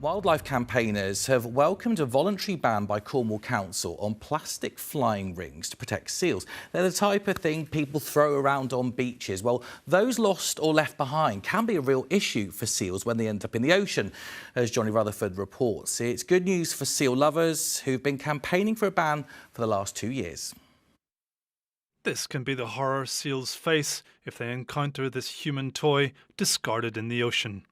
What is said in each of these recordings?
Wildlife campaigners have welcomed a voluntary ban by Cornwall Council on plastic flying rings to protect seals. They're the type of thing people throw around on beaches. Well, those lost or left behind can be a real issue for seals when they end up in the ocean, as Johnny Rutherford reports. It's good news for seal lovers who've been campaigning for a ban for the last 2 years. This can be the horror seals face if they encounter this human toy discarded in the ocean.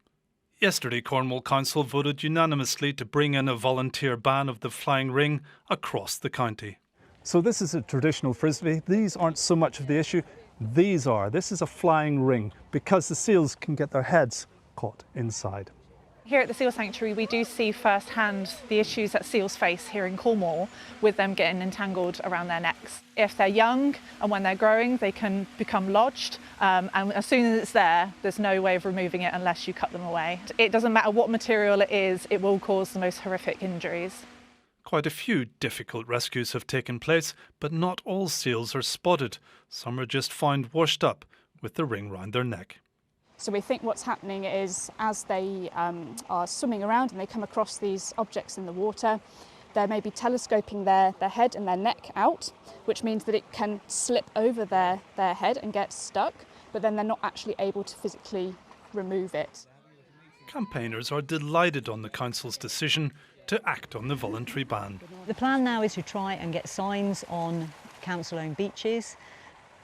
Yesterday, Cornwall Council voted unanimously to bring in a volunteer ban of the flying ring across the county. So this is a traditional frisbee. These aren't so much of the issue. These are. This is a flying ring because the seals can get their heads caught inside. Here at the Seal Sanctuary, we do see firsthand the issues that seals face here in Cornwall with them getting entangled around their necks. If they're young and when they're growing, they can become lodged, and as soon as it's there, there's no way of removing it unless you cut them away. It doesn't matter what material it is, it will cause the most horrific injuries. Quite a few difficult rescues have taken place, but not all seals are spotted. Some are just found washed up with the ring round their neck. So we think what's happening is as they are swimming around and they come across these objects in the water, they're maybe telescoping their head and their neck out, which means that it can slip over their head and get stuck, but then they're not actually able to physically remove it. Campaigners are delighted on the council's decision to act on the voluntary ban. The plan now is to try and get signs on council-owned beaches,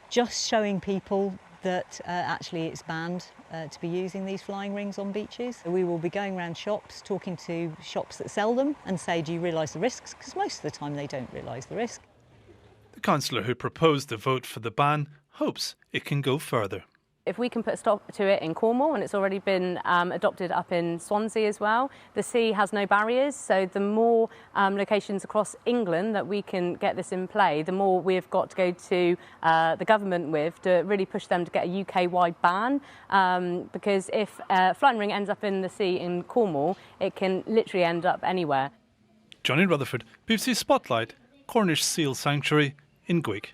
just showing people that actually it's banned to be using these flying rings on beaches. We will be going around shops, talking to shops that sell them and say, do you realise the risks? Because most of the time they don't realise the risk. The councillor who proposed the vote for the ban hopes it can go further. If we can put a stop to it in Cornwall, and it's already been adopted up in Swansea as well, the sea has no barriers, so the more locations across England that we can get this in play, the more we've got to go to the government with to really push them to get a UK-wide ban, because if a flying ring ends up in the sea in Cornwall, it can literally end up anywhere. Johnny Rutherford, BBC Spotlight, Cornish Seal Sanctuary in Gwig.